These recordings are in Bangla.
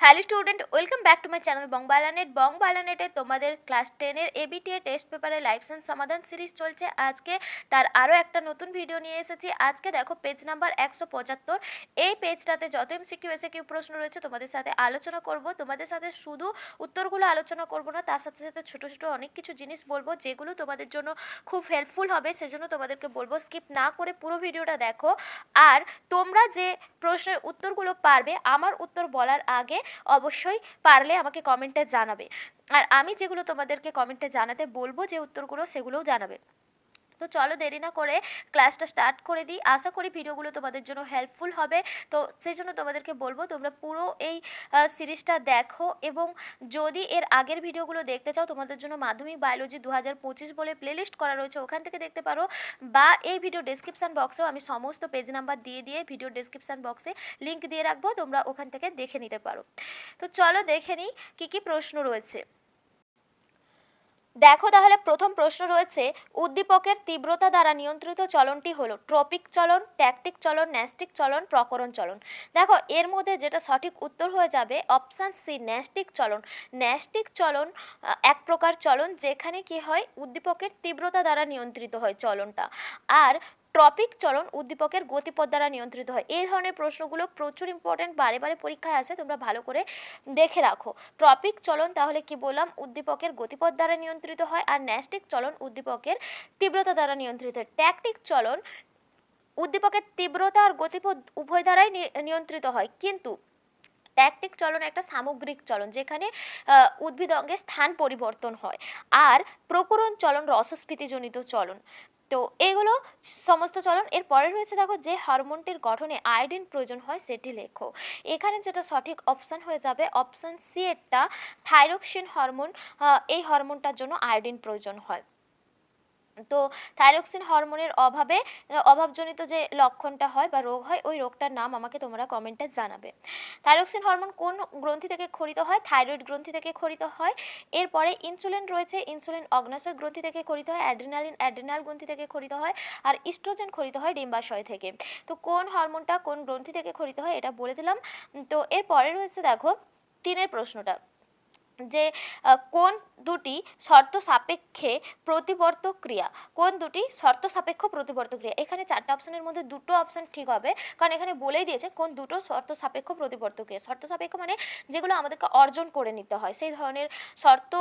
Hello student, welcome back to my channel বং বালানেটে তোমাদের ক্লাস 10 এবিটিএ টেস্ট পেপারে লাইফ সায়েন্স সমাধান সিরিজ চলছে। আজকে তার আরও একটা নতুন ভিডিও নিয়ে এসেছি। আজকে দেখো পেজ নাম্বার 175। এই পেজটাতে যত এমসিকিউ এসএকিউ প্রশ্ন রয়েছে তোমাদের সাথে আলোচনা করব। তোমাদের সাথে শুধু উত্তরগুলো আলোচনা করব না, তার সাথে সাথে ছোটো ছোটো অনেক কিছু জিনিস বলবো যেগুলো তোমাদের জন্য খুব হেল্পফুল হবে। সেজন্য তোমাদেরকে বলবো স্কিপ না করে পুরো ভিডিওটা দেখো। আর তোমরা যে প্রশ্নের উত্তরগুলো পারবে আমার উত্তর বলার আগে অবশ্যই পারলে আমাকে কমেন্টে জানাবে, আর আমি যেগুলো তোমাদেরকে কমেন্টে জানাতে বলবো যে উত্তরগুলো সেগুলোও জানাবে। তো চলো দেরি না করে ক্লাসটা স্টার্ট করে দিই। আশা করি ভিডিওগুলো তোমাদের জন্য হেল্পফুল হবে। তো সেই জন্য তোমাদেরকে বলবো তোমরা পুরো এই সিরিজটা দেখো, এবং যদি এর আগের ভিডিওগুলো দেখতে চাও তোমাদের জন্য মাধ্যমিক বায়োলজি 2025 বলে প্লেলিস্ট করা রয়েছে, ওখান থেকে দেখতে পারো। বা এই ভিডিও ডেসক্রিপশান বক্সেও আমি সমস্ত পেজ নাম্বার দিয়ে ভিডিও ডেসক্রিপশান বক্সে লিঙ্ক দিয়ে রাখবো, তোমরা ওখান থেকে দেখে নিতে পারো। তো চলো দেখে নিই কী কী প্রশ্ন রয়েছে। দেখো তাহলে প্রথম প্রশ্ন রয়েছে, উদ্দীপকের তীব্রতা দ্বারা নিয়ন্ত্রিত চলনটি হলো ট্রপিক চলন, ট্যাকটিক চলন, ন্যাস্টিক চলন, প্রকরণ চলন। দেখো এর মধ্যে যেটা সঠিক উত্তর হয়ে যাবে অপশান সি, ন্যাস্টিক চলন। ন্যাস্টিক চলন এক প্রকার চলন যেখানে কি হয়, উদ্দীপকের তীব্রতা দ্বারা নিয়ন্ত্রিত হয় চলনটা। আর ট্রপিক চলন উদ্দীপকের গতিপথ দ্বারা নিয়ন্ত্রিত হয়। এই ধরনের প্রশ্নগুলো প্রচুর ইম্পর্টেন্ট, বারে বারে পরীক্ষায় আসে, তোমরা ভালো করে দেখে রাখো। ট্রপিক চলন তাহলে কি বললাম, উদ্দীপকের গতিপথ দ্বারা নিয়ন্ত্রিত হয়। আর ন্যাস্টিক চলন উদ্দীপকের তীব্রতা দ্বারা নিয়ন্ত্রিত হয়। ট্যাকটিক চলন উদ্দীপকের তীব্রতা আর গতিপথ উভয় দ্বারাই নিয়ন্ত্রিত হয়, কিন্তু ট্যাকটিক চলন একটা সামগ্রিক চলন যেখানে উদ্ভিদ অঙ্গের স্থান পরিবর্তন হয়। আর প্রকরণ চলন রসস্ফীতিজনিত চলন। তো এগুলো সমস্ত চলন। এর পরে রয়েছে দেখো, যে হরমোনটির গঠনে আয়োডিন প্রয়োজন হয় সেটি লেখো। এখানে যেটা সঠিক অপশান হয়ে যাবে অপশান সি এরটা, থাইরক্সিন হরমোন। এই হরমোনটার জন্য আয়োডিন প্রয়োজন হয়। তো থাইরক্সিন হরমোনের অভাবজনিত যে লক্ষণটা হয় বা রোগ হয়, ওই রোগটার নাম আমাকে তোমরা কমেন্টে জানাবে। থাইরক্সিন হরমোন কোন গ্রন্থি থেকে ক্ষরিত হয়? থাইরয়েড গ্রন্থি থেকে ক্ষরিত হয়। এরপরে ইনসুলিন রয়েছে, ইনসুলিন অগ্নাশয় গ্রন্থি থেকে ক্ষরিত হয়। অ্যাড্রিনালিন অ্যাড্রিনাল গ্রন্থি থেকে ক্ষরিত হয়। আর ইস্ট্রোজেন ক্ষরিত হয় ডিম্বাশয় থেকে। তো কোন হরমোনটা কোন গ্রন্থি থেকে ক্ষরিত হয় এটা বলে দিলাম। তো এরপরে রয়েছে দেখো 3 প্রশ্নটা, যে কোন দুটি শর্ত সাপেক্ষে প্রতিবর্তক ক্রিয়া? কোন দুটি শর্ত সাপেক্ষ প্রতিবর্তক ক্রিয়া? এখানে 4টে অপশনের মধ্যে 2টো অপশন ঠিক হবে, কারণ এখানে বলেই দিয়েছে কোন দুটো শর্ত সাপেক্ষ প্রতিবর্তক ক্রিয়া। শর্ত সাপেক্ষ মানে যেগুলো আমাদেরকে অর্জন করে নিতে হয়, সেই ধরনের শর্ত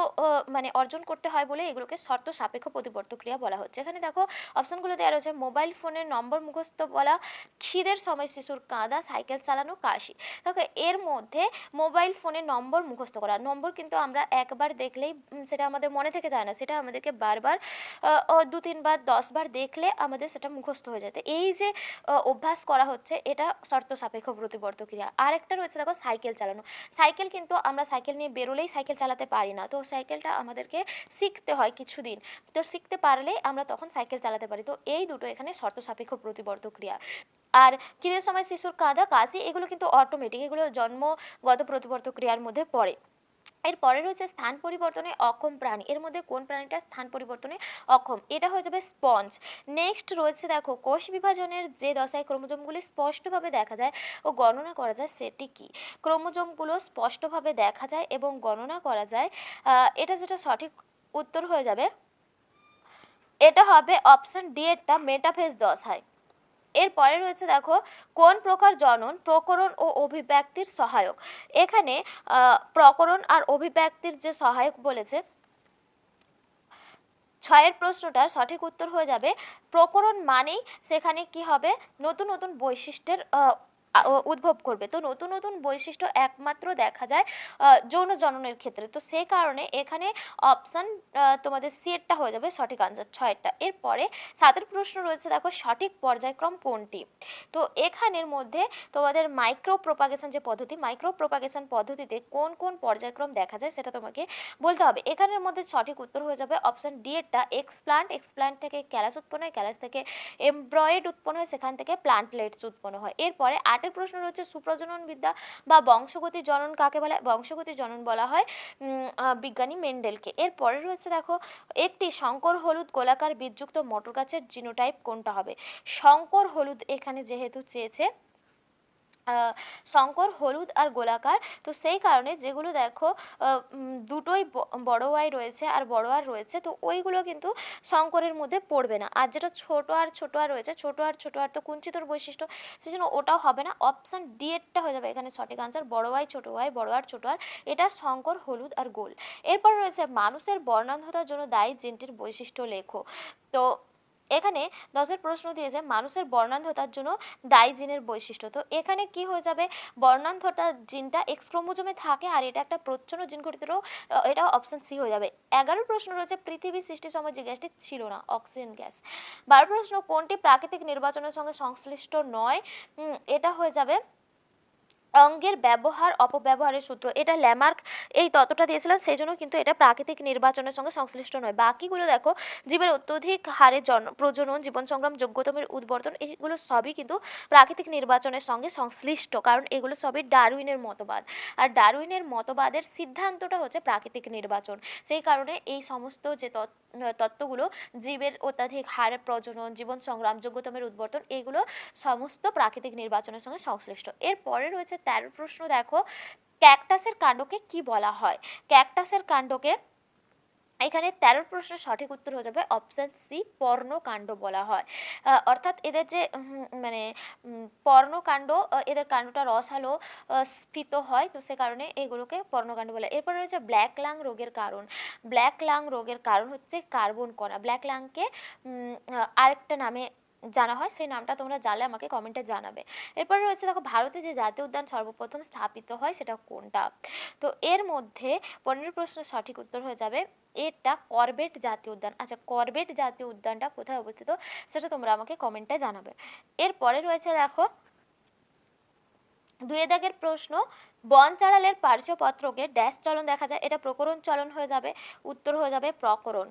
মানে অর্জন করতে হয় বলে এগুলোকে শর্ত সাপেক্ষ প্রতিবর্তক ক্রিয়া বলা হচ্ছে। এখানে দেখো অপশনগুলো দেওয়া রয়েছে, মোবাইল ফোনের নম্বর মুখস্থ বলা, খিদের সময় শিশুর কাঁদা, সাইকেল চালানো, কাশি। দেখো এর মধ্যে মোবাইল ফোনের নম্বর মুখস্থ করা, নম্বর কিন্তু আমরা একবার দেখলেই সেটা আমাদের মনে থেকে যায় না, সেটা আমাদেরকে বারবার 2-3 বার 10 বার দেখলে আমাদের সেটা মুখস্থ হয়ে যায়। এই যে অভ্যাস করা হচ্ছে এটা শর্ত সাপেক্ষ প্রতিবর্তক ক্রিয়া। আরেকটা রয়েছে দেখো সাইকেল চালানো। সাইকেল কিন্তু আমরা সাইকেল নিয়ে বেরোলেই সাইকেল চালাতে পারি না, তো সাইকেলটা আমাদেরকে শিখতে হয় কিছুদিন, তো শিখতে পারলেই আমরা তখন সাইকেল চালাতে পারি। তো এই দুটো এখানে শর্ত সাপেক্ষ প্রতিবর্তক ক্রিয়া। আর খিদের সময় শিশুর কাঁদা, কাশি, এগুলো কিন্তু অটোমেটিক, এগুলো জন্মগত প্রতিবর্তক ক্রিয়ার মধ্যে পড়ে। এরপরে রয়েছে স্থান পরিবর্তনে অক্ষম প্রাণী। এর মধ্যে কোন প্রাণীটা স্থান পরিবর্তনে অক্ষম? এটা হয়ে যাবে স্পঞ্জ। নেক্সট রয়েছে দেখো, কোষ বিভাজনের যে দশায় ক্রোমোজোমগুলি স্পষ্টভাবে দেখা যায় ও গণনা করা যায় সেটি কি? ক্রোমোজোমগুলো স্পষ্টভাবে দেখা যায় এবং গণনা করা যায়, এটা যেটা সঠিক উত্তর হয়ে যাবে এটা হবে অপশন ডি এরটা, মেটাফেজ দশায়। এরপরে রয়েছে দেখো, কোন প্রকার জনন প্রকরণ ও অভিব্যক্তির সহায়ক? এখানে প্রকরণ আর অভিব্যক্তির যে সহায়ক বলেছে, 6 প্রশ্নটার সঠিক উত্তর হয়ে যাবে প্রকরণ মানেই সেখানে কি হবে, নতুন নতুন বৈশিষ্ট্যের উদ্ভব করবে। তো নতুন নতুন বৈশিষ্ট্য একমাত্র দেখা যায় যৌন জননের ক্ষেত্রে, তো সেই কারণে এখানে অপশান তোমাদের সিএরটা হয়ে যাবে সঠিক আনসার 6টা। এরপরে 7 প্রশ্ন রয়েছে দেখো, সঠিক পর্যায়ক্রম কোনটি? তো এখানের মধ্যে তোমাদের মাইক্রো প্রোপাগেশন যে পদ্ধতি, মাইক্রো প্রোপাগেশন পদ্ধতিতে কোন কোন পর্যায়ক্রম দেখা যায় সেটা তোমাকে বলতে হবে। এখানের মধ্যে সঠিক উত্তর হয়ে যাবে অপশান ডি এরটা, এক্সপ্লান্ট। এক্সপ্লান্ট থেকে ক্যালাস উৎপন্ন হয়, ক্যালাস থেকে এমব্রয়েড উৎপন্ন হয়, সেখান থেকে প্লান্টলেটস উৎপন্ন হয়। এরপরে 8 প্রশ্ন রয়েছে, সুপ্রজনন বিদ্যা বা বংশগতি জনন কাকে বলে? বংশগতি জনন বলা হয় বিজ্ঞানী মেন্ডেলকে। এরপরে রয়েছে দেখো, একটি শঙ্কর হলুদ গোলাকার বীজযুক্ত মটর গাছের জিনোটাইপ কোনটা হবে? শঙ্কর হলুদ এখানে যেহেতু চেয়েছে, শঙ্কর হলুদ আর গোলাকার। তো সেই কারণে যেগুলো দেখো দুটোই বড় ওয়াই রয়েছে আর বড় আর রয়েছে, তো ওইগুলো কিন্তু শঙ্করের মধ্যে পড়বে না। আর যেটা ছোট আর রয়েছে, ছোট আর তো কুঞ্চিতর বৈশিষ্ট্য, সেজন্য ওটাও হবে না। অপশান ডি এরটা হয়ে যাবে এখানে সঠিক আনসার, বড় ওয়াই বড় আর ছোট আর, এটা শঙ্কর হলুদ আর গোল। এরপর রয়েছে মানুষের বর্ণান্ধতার জন্য দায়ী জিনটির বৈশিষ্ট্য লেখো। তো এখানে 10-এর প্রশ্ন দিয়েছে মানুষের বর্ণান্ধতার জন্য দায়ী জিনের বৈশিষ্ট্য। তো এখানে কি হয়ে যাবে, বর্ণান্ধতা জিনটা এক্স ক্রোমোজোমে থাকে আর এটা একটা প্রচ্ছন্ন জিন ঘটিত রোগ, এটা অপশন সি হয়ে যাবে। 11 প্রশ্ন রয়েছে পৃথিবী সৃষ্টির সময় যে গ্যাসটি ছিল না, অক্সিজেন গ্যাস। 12 প্রশ্ন কোনটি প্রাকৃতিক নির্বাচনের সঙ্গে সংশ্লিষ্ট নয়, এটা হয়ে যাবে অঙ্গের ব্যবহার অপব্যবহারের সূত্র। এটা ল্যামার্ক এই তত্ত্বটা দিয়েছিলেন, সেই জন্য কিন্তু এটা প্রাকৃতিক নির্বাচনের সঙ্গে সংশ্লিষ্ট নয়। বাকিগুলো দেখো, জীবের অত্যধিক হারে প্রজনন, জীবন সংগ্রাম, যোগ্যতমের উদ্বর্তন, এগুলো সবই কিন্তু প্রাকৃতিক নির্বাচনের সঙ্গে সংশ্লিষ্ট, কারণ এগুলো সবই ডারউইনের মতবাদ। আর ডারউইনের মতবাদের সিদ্ধান্তটা হচ্ছে প্রাকৃতিক নির্বাচন। সেই কারণে এই সমস্ত যে তত্ত্বগুলো, জীবের অত্যাধিক হারে প্রজনন, জীবন সংগ্রাম, যোগ্যতমের উদ্বর্তন, এগুলো সমস্ত প্রাকৃতিক নির্বাচনের সঙ্গে সংশ্লিষ্ট। এরপরে রয়েছে 13 প্রশ্ন, দেখো ক্যাকটাসের কাণ্ডকে কি বলা হয়। ক্যাকটাসের কাণ্ডকে, এখানে 13 প্রশ্নের সঠিক উত্তর হয়ে যাবে অপশন সি, পর্ণকাণ্ড বলা হয়। অর্থাৎ এদের যে মানে পর্ণকাণ্ড, এদের কাণ্ডটা রসালো স্ফীত হয়, তো সে কারণে এগুলোকে পর্ণকাণ্ড বলে। এরপর রয়েছে ব্ল্যাক লাং রোগের কারণ। ব্ল্যাক লাং রোগের কারণ হচ্ছে কার্বন কণা। ব্ল্যাক লাংকে আরেকটা নামে জানা হয়, সেই নামটা তোমরা জানলে আমাকে কমেন্টে জানাবে। এরপর রয়েছে দেখো ভারতে যে জাতীয় উদ্যান সর্বপ্রথম স্থাপিত হয় সেটা কোনটা। তো এর মধ্যে 15 প্রশ্নের সঠিক উত্তর হয়ে যাবে এটা করবেট জাতীয় উদ্যান। আচ্ছা, করবেট জাতীয় উদ্যানটা কোথায় অবস্থিত সেটা তোমরা আমাকে কমেন্টে জানাবে। এরপরে রয়েছে দেখো 2 দাগের প্রশ্ন, বন চাড়ালের পার্শ্বপত্রকে ড্যাশ চলন দেখা যায়, এটা প্রকরণ চলন হয়ে যাবে, উত্তর হয়ে যাবে প্রকরণ।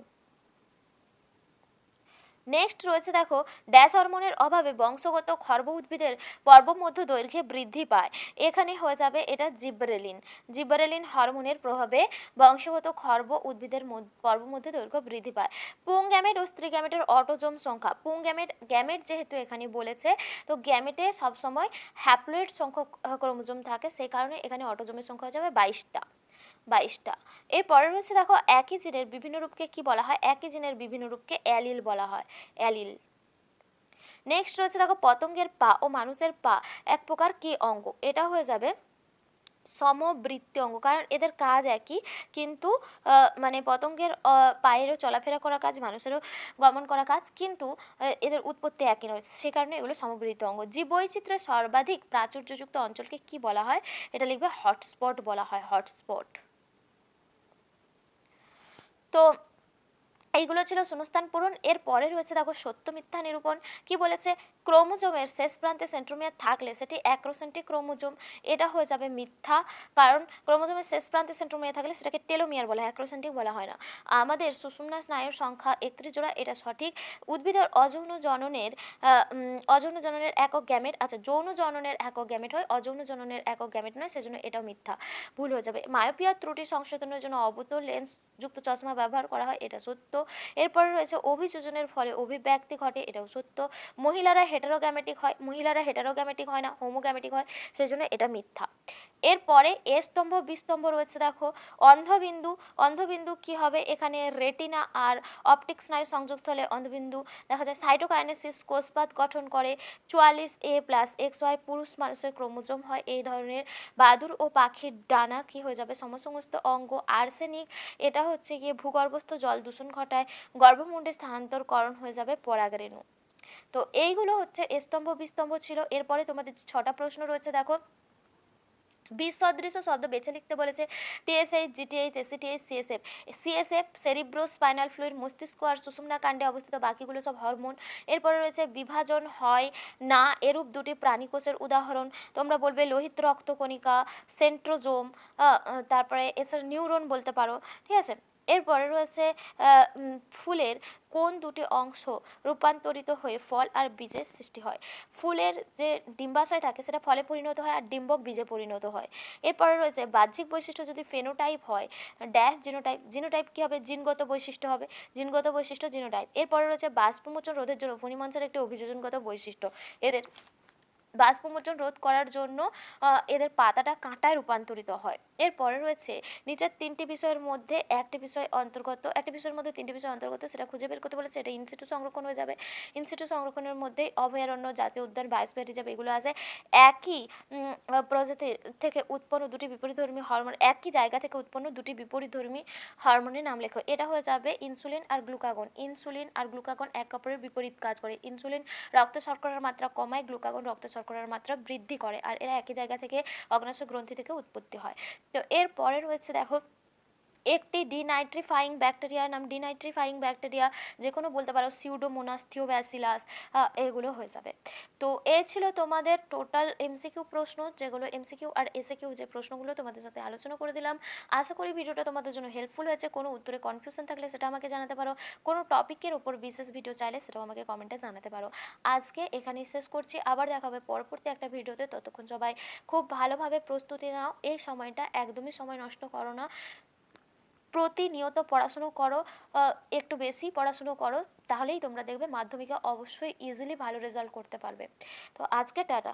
নেক্সট রয়েছে দেখো ড্যাশ হরমোনের অভাবে বংশগত খর্ব উদ্ভিদের পর্বমধ্য দৈর্ঘ্যে বৃদ্ধি পায়, এখানে হয়ে যাবে এটা জিব্রেলিন। জিব্রেলিন হরমোনের প্রভাবে বংশগত খর্ব উদ্ভিদের পর্বমধ্য দৈর্ঘ্য বৃদ্ধি পায়। পুং গ্যামেট ও স্ত্রী গ্যামেটের অটোজোম সংখ্যা, পুং গ্যামেট যেহেতু এখানে বলেছে, তো গ্যামেটে সবসময় হ্যাপ্লয়েড সংখ্যক ক্রোমোজোম থাকে, সেই কারণে এখানে অটোজোমের সংখ্যা হয়ে যাবে 22টা। এরপরে রয়েছে দেখো একই জিনের বিভিন্ন রূপকে কি বলা হয়, একই জিনের বিভিন্ন রূপকে অ্যালিল বলা হয়, অ্যালিল। নেক্সট রয়েছে দেখো পতঙ্গের পা ও মানুষের পা এক প্রকার কি অঙ্গ, এটা হয়ে যাবে সমবৃত্তি অঙ্গ, কারণ এদের কাজ একই, কিন্তু মানে পতঙ্গের পায়েরও চলাফেরা করা কাজ, মানুষেরও গমন করা কাজ, কিন্তু এদের উৎপত্তি একই রয়েছে, সে কারণে এগুলো সমবৃত্তি অঙ্গ। জীববৈচিত্র্যের সর্বাধিক প্রাচুর্যযুক্ত অঞ্চলকে কি বলা হয়, এটা লিখবে হটস্পট বলা হয়, হটস্পট। তো এইগুলো ছিল শূন্যস্থান পূরণ। এর পরে রয়েছে দেখো সত্য মিথ্যা নিরূপণ। কি বলেছে, ক্রোমোজোমের শেষ প্রান্তে সেন্ট্রোমিয়ার থাকলে সেটি অ্যাক্রোসেন্ট্রিক ক্রোমোজোম, এটা হয়ে যাবে মিথ্যা, কারণ ক্রোমোজোমের শেষ প্রান্তে সেন্ট্রোমিয়ার থাকলে সেটাকে টেলোমিয়ার বলা হয়, অ্যাক্রোসেন্ট্রিক বলা হয় না। আমাদের সুষুম্না স্নায়ুর সংখ্যা 31 জোড়া, এটা সঠিক। উদ্ভিদের অযৌন জননের একক গ্যামেট, আচ্ছা যৌন জননের একক গ্যামেট হয়, অযৌন জননের একক গ্যামেট নয়, সেজন্য এটাও মিথ্যা, ভুল হয়ে যাবে। মায়োপিয়া ত্রুটি সংশোধনের জন্য অবতল লেন্স যুক্ত চশমা ব্যবহার করা হয়, এটা সত্য। এরপরে রয়েছে অভিযোজনের ফলে অভিব্যক্তি ঘটে, এটাও সত্য। মহিলারা হেটারোগ্যামেটিক হয় না, হোমোগ্যামেটিক হয়, সেজন্য এটা মিথ্যা। এরপরে এ স্তম্ভ বি স্তম্ভ রয়েছে দেখো অন্ধবিন্দু। অন্ধবিন্দু কি হবে, এখানে রেটিনা আর অপটিক স্নায়ু সংযোগস্থলে অন্ধবিন্দু দেখা যায়। সাইটোকাইনেসিস কোষপাত গঠন করে। 44A+XY পুরুষ মানুষের ক্রোমোজোম হয় এই ধরনের। বাদুড় ও পাখির ডানা কি হয়ে যাবে, সমস্ত অঙ্গ। আর্সেনিক, এটা হচ্ছে গিয়ে ভূগর্ভস্থ জল দূষণ ঘটায়। গর্ভমুণ্ডে স্থানান্তরকরণ হয়ে যাবে পরাগরেণু। তো এইগুলো হচ্ছে স্তম্ভ বিস্তম্ভ ছিল। এরপরে তোমাদের 6টা প্রশ্ন রয়েছে দেখো, বিষ সদৃশ শব্দ বেছে লিখতে বলেছে। TSH, GTH, ACTH, CSF. CSF cerebro spinal fluid, মস্তিষ্ক আর সুষুম্না কাণ্ডে অবস্থিত, বাকিগুলো সব হরমোন। এরপরে রয়েছে বিভাজন হয় না এরূপ দুটি প্রাণীকোষের উদাহরণ, তোমরা বলবে লোহিত রক্তকণিকা, সেন্ট্রোজোম, তারপরে এছাড়া নিউরন বলতে পারো, ঠিক আছে। এরপরে রয়েছে ফুলের কোন দুটি অংশ রূপান্তরিত হয়ে ফল আর বীজের সৃষ্টি হয়। ফুলের যে ডিম্বাশয় থাকে সেটা ফলে পরিণত হয় আর ডিম্বক বীজে পরিণত হয়। এরপরে রয়েছে বাহ্যিক বৈশিষ্ট্য যদি ফেনোটাইপ হয় ড্যাশ জিনোটাইপ, জিনোটাইপ কী হবে, জিনগত বৈশিষ্ট্য হবে, জিনগত বৈশিষ্ট্য জিনোটাইপ। এরপরে রয়েছে বাষ্পমোচন রোধের জন্য ফণিমঞ্চের একটি অভিযোজনগত বৈশিষ্ট্য, এদের বাষ্পমোচন রোধ করার জন্য এদের পাতাটা কাঁটায় রূপান্তরিত হয়। এরপরে রয়েছে নিচের ৩টি বিষয়ের মধ্যে একটি বিষয়ের মধ্যে ৩টি বিষয় অন্তর্গত, সেটা খুঁজে বের করতে বলেছে। এটা ইনসিটু সংরক্ষণ হয়ে যাবে। ইনসিটু সংরক্ষণের মধ্যেই অভয়ারণ্য, জাতীয় উদ্যান, বায়োস্ফিয়ার রিজার্ভ এগুলো আছে। একই প্রজাতি থেকে উৎপন্ন দুটি বিপরীতধর্মী হরমোন, একই জায়গা থেকে উৎপন্ন দুটি বিপরীতধর্মী হরমোনের নাম লেখো। এটা হয়ে যাবে ইনসুলিন আর গ্লুকাগন। ইনসুলিন আর গ্লুকাগন একে অপরের বিপরীত কাজ করে। ইনসুলিন রক্তে শর্করার মাত্রা কমায়, গ্লুকাগন রক্তে শর্করার মাত্রা বৃদ্ধি করে, আর এরা একই জায়গা থেকে অগ্ন্যাশয় গ্রন্থি থেকে উৎপত্তি হয়। তো এরপরে রয়েছে দেখো একটি ডিনাইট্রিফাইং ব্যাকটেরিয়ার নাম। ডিনাইট্রিফাইং ব্যাকটেরিয়া যে কোনো বলতে পারো, সিউডোমোনাস, থিওব্যাসিলাস, এগুলো হয়ে যাবে। তো এ ছিল তোমাদের টোটাল এমসিকিউ প্রশ্ন, যেগুলো এমসিকিউ আর এসিকিউ যে প্রশ্নগুলো তোমাদের সাথে আলোচনা করে দিলাম। আশা করি ভিডিওটা তোমাদের জন্য হেল্পফুল হয়েছে। কোনো উত্তরে কনফিউশন থাকলে সেটা আমাকে জানাতে পারো, কোনো টপিকের ওপর বিশেষ ভিডিও চাইলে সেটাও আমাকে কমেন্টে জানাতে পারো। আজকে এখানেই শেষ করছি, আবার দেখা হবে পরবর্তী একটা ভিডিওতে। ততক্ষণ সবাই খুব ভালোভাবে প্রস্তুতি নাও, এই সময়টা একদমই সময় নষ্ট করো না, প্রতিনিয়ত পড়াশুনো করো, একটু বেশি পড়াশুনো করো, তাহলেই তোমরা দেখবে মাধ্যমিকে অবশ্যই ইজিলি ভালো রেজাল্ট করতে পারবে। তো আজকে টাটা।